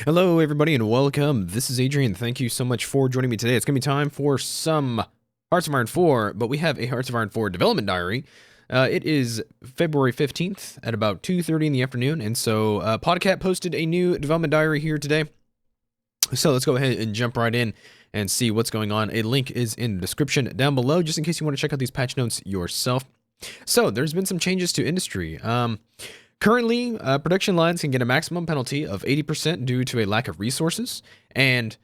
Hello, everybody, and welcome. This is Adrian. Thank you so much for joining me today. It's going to be time for some Hearts of Iron 4, but we have a Hearts of Iron 4 development diary. It is February 15th at about 2:30 in the afternoon, and so Podcat posted a new development diary here today. So let's go ahead and jump right in and see what's going on. A link is in the description down below, just in case you want to check out these patch notes yourself. So there's been some changes to industry. Currently, production lines can get a maximum penalty of 80% due to a lack of resources. And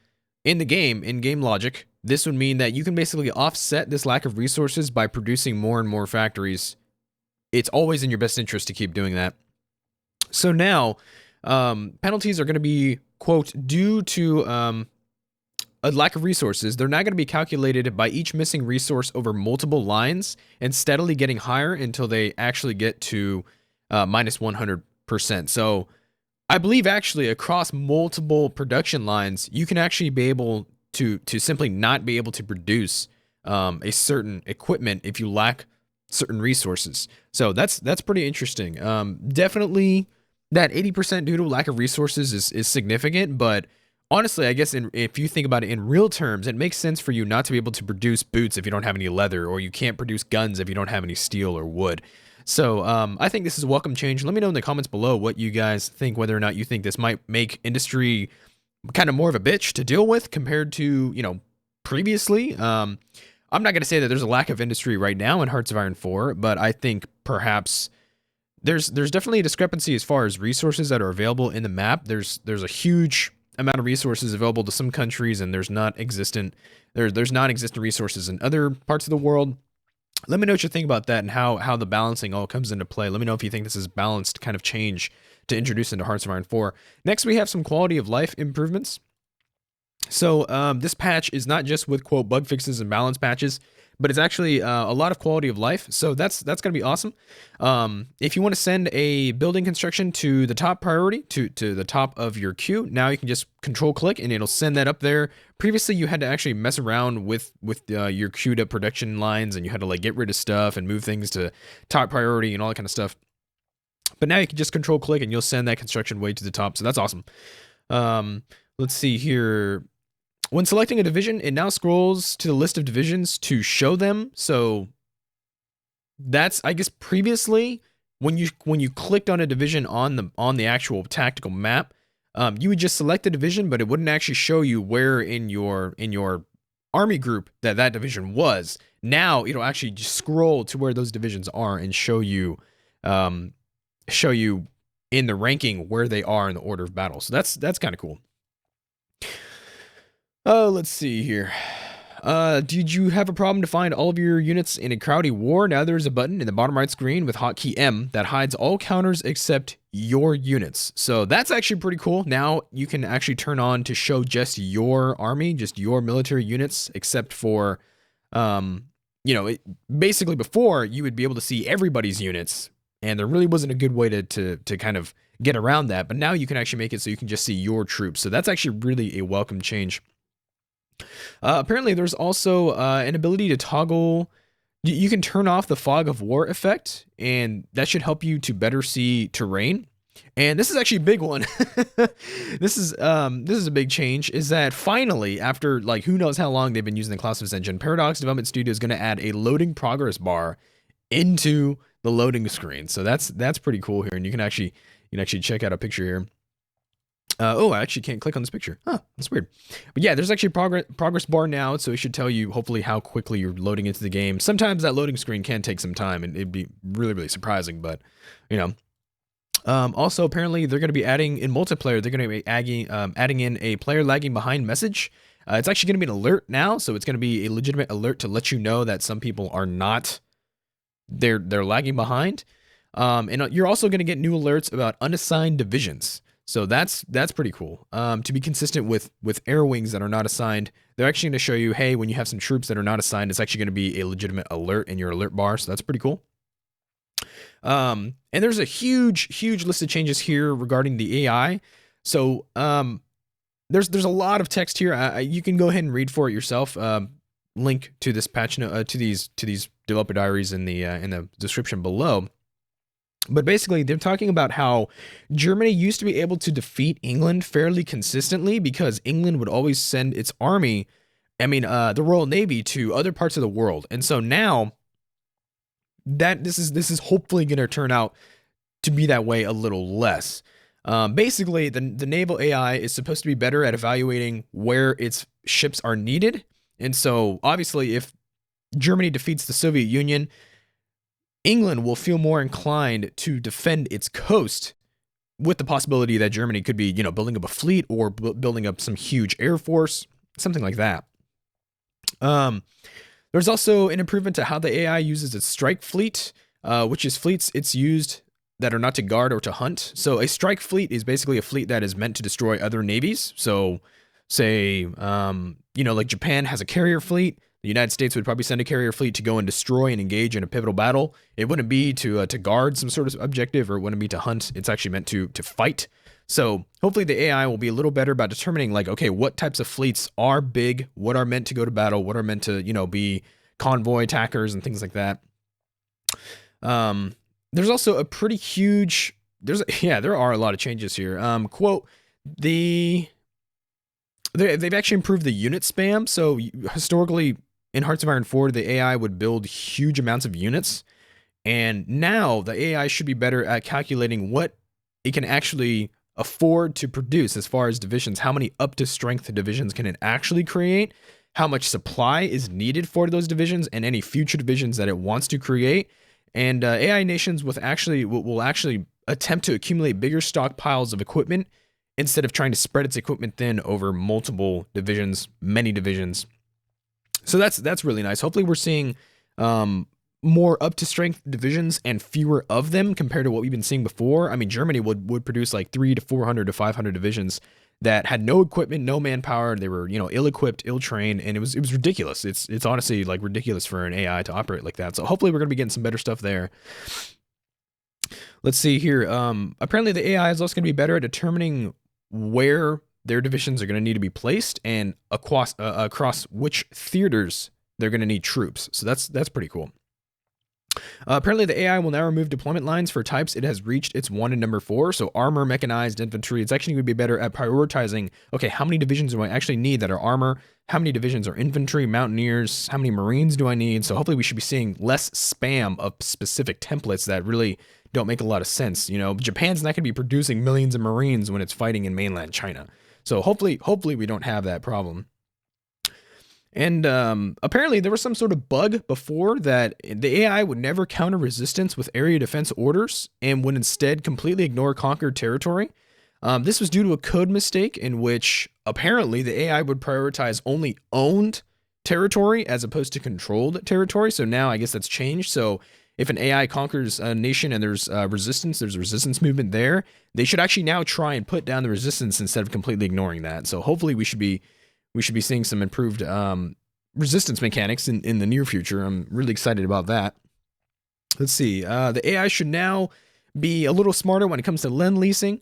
in the game, in game logic, this would mean that you can basically offset this lack of resources by producing more and more factories. It's always in your best interest to keep doing that. So now, penalties are going to be, quote, due to a lack of resources. They're not going to be calculated by each missing resource over multiple lines and steadily getting higher until they actually get to minus 100%. So I believe actually across multiple production lines, you can actually be able to simply not be able to produce a certain equipment if you lack certain resources. So that's pretty interesting. Definitely that 80% due to lack of resources is significant, but honestly, I guess if you think about it in real terms, it makes sense for you not to be able to produce boots if you don't have any leather, or you can't produce guns if you don't have any steel or wood. So I think this is a welcome change. Let me know in the comments below what you guys think, whether or not you think this might make industry kind of more of a bitch to deal with compared to, previously. I'm not going to say that there's a lack of industry right now in Hearts of Iron 4, but I think perhaps there's definitely a discrepancy as far as resources that are available in the map. There's a huge amount of resources available to some countries, and there's non-existent resources in other parts of the world. Let me know what you think about that and how the balancing all comes into play. Let me know if you think this is balanced kind of change to introduce into Hearts of Iron 4. Next, we have some quality of life improvements. So this patch is not just with, quote, bug fixes and balance patches, but it's actually a lot of quality of life. So that's going to be awesome. If you want to send a building construction to the top priority, to the top of your queue, now you can just control click and it'll send that up there. Previously, you had to actually mess around with your queued up production lines, and you had to like get rid of stuff and move things to top priority and all that kind of stuff. But now you can just control click and you'll send that construction way to the top. So that's awesome. Let's see here. When selecting a division, it now scrolls to the list of divisions to show them. So that's, I guess, previously when you clicked on a division on the actual tactical map, you would just select the division, but it wouldn't actually show you where in your army group that division was. Now it'll actually just scroll to where those divisions are and show you in the ranking where they are in the order of battle. So that's kind of cool. Let's see here. Did you have a problem to find all of your units in a crowdy war? Now there's a button in the bottom right screen with hotkey M that hides all counters except your units. So that's actually pretty cool. Now you can actually turn on to show just your army, just your military units, except for, basically before you would be able to see everybody's units, and there really wasn't a good way to kind of get around that. But now you can actually make it so you can just see your troops. So that's actually really a welcome change. Apparently, there's also an ability to toggle. You can turn off the fog of war effect, and that should help you to better see terrain. And this is actually a big one. This is a big change. Is that finally, after like who knows how long they've been using the Classifist engine, Paradox Development Studio is going to add a loading progress bar into the loading screen. So that's pretty cool here, and you can actually check out a picture here. Oh, I actually can't click on this picture. Huh, that's weird. But yeah, there's actually a progress bar now, so it should tell you hopefully how quickly you're loading into the game. Sometimes that loading screen can take some time, and it'd be really, really surprising, but also, apparently, they're going to be adding in multiplayer. They're going to be adding in a player lagging behind message. It's actually going to be an alert now, so it's going to be a legitimate alert to let you know that some people are not. They're lagging behind, and you're also going to get new alerts about unassigned divisions. So that's pretty cool. To be consistent with air wings that are not assigned, they're actually going to show you, hey, when you have some troops that are not assigned, it's actually going to be a legitimate alert in your alert bar. So that's pretty cool. And there's a huge list of changes here regarding the AI. So there's a lot of text here. You can go ahead and read for it yourself. Link to this patch note to these developer diaries in the description below. But basically, they're talking about how Germany used to be able to defeat England fairly consistently because England would always send its army, the Royal Navy, to other parts of the world. And so now that this is hopefully going to turn out to be that way a little less. Basically, the naval AI is supposed to be better at evaluating where its ships are needed. And so, obviously, if Germany defeats the Soviet Union, England will feel more inclined to defend its coast, with the possibility that Germany could be, building up a fleet or building up some huge air force, something like that. There's also an improvement to how the AI uses its strike fleet, which is fleets it's used that are not to guard or to hunt. So a strike fleet is basically a fleet that is meant to destroy other navies. So say, like Japan has a carrier fleet. The United States would probably send a carrier fleet to go and destroy and engage in a pivotal battle. It wouldn't be to guard some sort of objective, or it wouldn't be to hunt. It's actually meant to fight. So hopefully the AI will be a little better about determining, like, okay, what types of fleets are big, what are meant to go to battle, what are meant to, be convoy attackers and things like that. There's also a pretty huge, there are a lot of changes here. Quote, they've actually improved the unit spam. So historically in Hearts of Iron 4, the AI would build huge amounts of units. And now the AI should be better at calculating what it can actually afford to produce as far as divisions. How many up to strength divisions can it actually create? How much supply is needed for those divisions and any future divisions that it wants to create. And AI nations will actually attempt to accumulate bigger stockpiles of equipment instead of trying to spread its equipment thin over multiple divisions, many divisions. So that's really nice. Hopefully we're seeing more up to strength divisions and fewer of them compared to what we've been seeing before. I mean, Germany would produce like 300 to 400 to 500 divisions that had no equipment, no manpower. They were, ill-equipped, ill-trained, and it was ridiculous. It's honestly like ridiculous for an AI to operate like that. So hopefully we're going to be getting some better stuff there. Let's see here. Apparently the AI is also going to be better at determining where their divisions are going to need to be placed and across which theaters they're going to need troops. So that's pretty cool. Apparently the AI will now remove deployment lines for types it has reached its wanted number 4. So armor, mechanized, infantry. It's actually going to be better at prioritizing, okay, how many divisions do I actually need that are armor? How many divisions are infantry, mountaineers? How many marines do I need? So hopefully we should be seeing less spam of specific templates that really don't make a lot of sense. Japan's not going to be producing millions of marines when it's fighting in mainland China. So hopefully we don't have that problem. And apparently there was some sort of bug before that the AI would never counter resistance with area defense orders and would instead completely ignore conquered territory. This was due to a code mistake in which apparently the AI would prioritize only owned territory as opposed to controlled territory. So now I guess that's changed. So if an AI conquers a nation and there's a resistance movement there, they should actually now try and put down the resistance instead of completely ignoring that. So hopefully we should be seeing some improved resistance mechanics in the near future. I'm really excited about that. Let's see. The AI should now be a little smarter when it comes to lend leasing.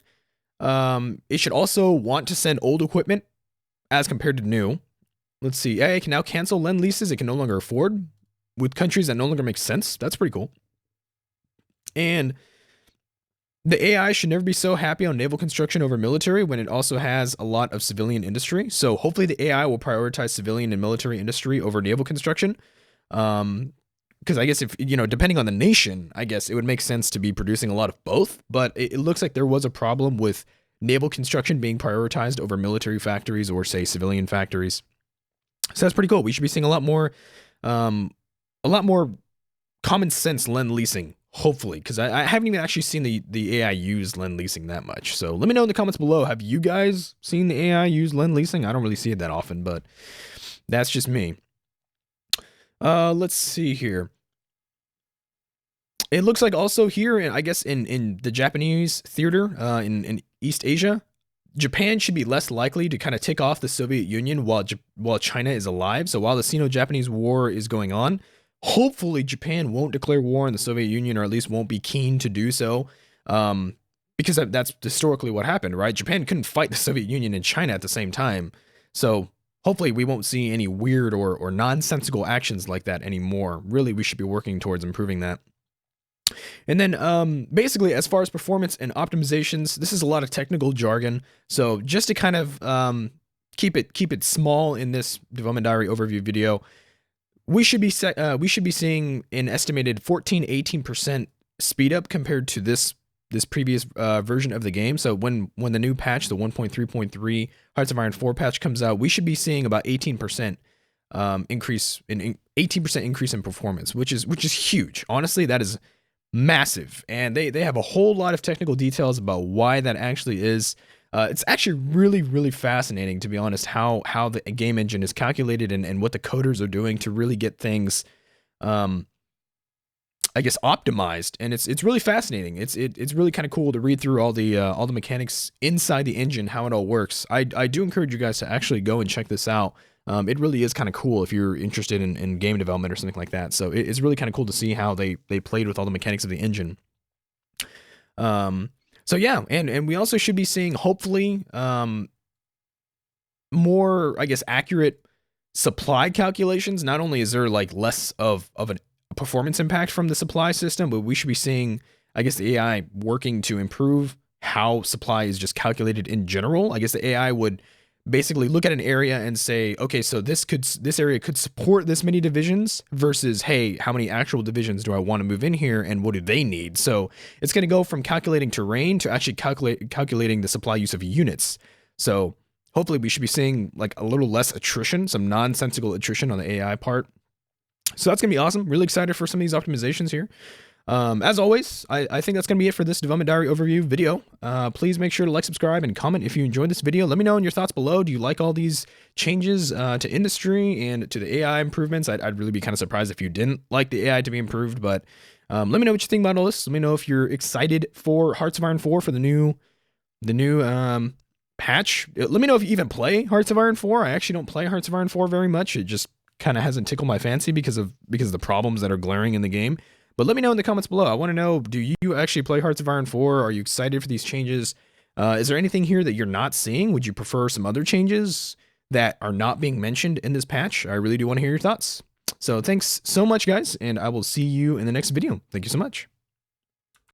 It should also want to send old equipment as compared to new. Let's see. AI can now cancel lend leases it can no longer afford with countries that no longer make sense. That's pretty cool. And the AI should never be so happy on naval construction over military when it also has a lot of civilian industry. So hopefully the AI will prioritize civilian and military industry over naval construction. Because I guess if, depending on the nation, I guess it would make sense to be producing a lot of both. But it looks like there was a problem with naval construction being prioritized over military factories or, say, civilian factories. So that's pretty cool. We should be seeing a lot more common sense lend leasing, hopefully, because I haven't even actually seen the AI use lend leasing that much. So let me know in the comments below. Have you guys seen the AI use lend leasing? I don't really see it that often, but that's just me. Let's see here. It looks like also here, I guess in the Japanese theater in East Asia, Japan should be less likely to kind of tick off the Soviet Union while China is alive. So while the Sino-Japanese War is going on, hopefully Japan won't declare war on the Soviet Union, or at least won't be keen to do so, because that's historically what happened, right? Japan couldn't fight the Soviet Union and China at the same time. So hopefully we won't see any weird or nonsensical actions like that anymore. Really, we should be working towards improving that. And then basically, as far as performance and optimizations, this is a lot of technical jargon. So just to kind of keep it small in this development diary overview video, we should be seeing an estimated 14-18% speed up compared to this previous version of the game. So when the new patch, the 1.3.3 Hearts of Iron 4 patch comes out, we should be seeing about 18% increase in 18% increase in performance, which is huge. Honestly, that is massive, and they have a whole lot of technical details about why that actually is. It's actually really fascinating, to be honest, how the game engine is calculated and what the coders are doing to really get things, I guess, optimized. And it's really fascinating. It's really kind of cool to read through all the mechanics inside the engine, how it all works. I do encourage you guys to actually go and check this out. It really is kind of cool if you're interested in game development or something like that. So it's really kind of cool to see how they played with all the mechanics of the engine. So yeah, and we also should be seeing, hopefully, more, I guess, accurate supply calculations. Not only is there like less of a performance impact from the supply system, but we should be seeing, I guess, the AI working to improve how supply is just calculated in general. I guess the AI would basically look at an area and say, okay, so this area could support this many divisions versus, hey, how many actual divisions do I want to move in here and what do they need? So it's going to go from calculating terrain to actually calculating the supply use of units. So hopefully we should be seeing like a little less attrition, some nonsensical attrition on the AI part. So that's going to be awesome. Really excited for some of these optimizations here. As always, I think that's going to be it for this development diary overview video. Please make sure to like, subscribe, and comment if you enjoyed this video. Let me know in your thoughts below. Do you like all these changes to industry and to the AI improvements? I'd really be kind of surprised if you didn't like the AI to be improved, but let me know what you think about all this. Let me know if you're excited for Hearts of Iron 4 for the new patch. Let me know if you even play Hearts of Iron 4. I actually don't play Hearts of Iron 4 very much. It just kind of hasn't tickled my fancy because of the problems that are glaring in the game. But let me know in the comments below. I want to know, do you actually play Hearts of Iron 4? Are you excited for these changes? Is there anything here that you're not seeing? Would you prefer some other changes that are not being mentioned in this patch? I really do want to hear your thoughts. So thanks so much, guys, and I will see you in the next video. Thank you so much.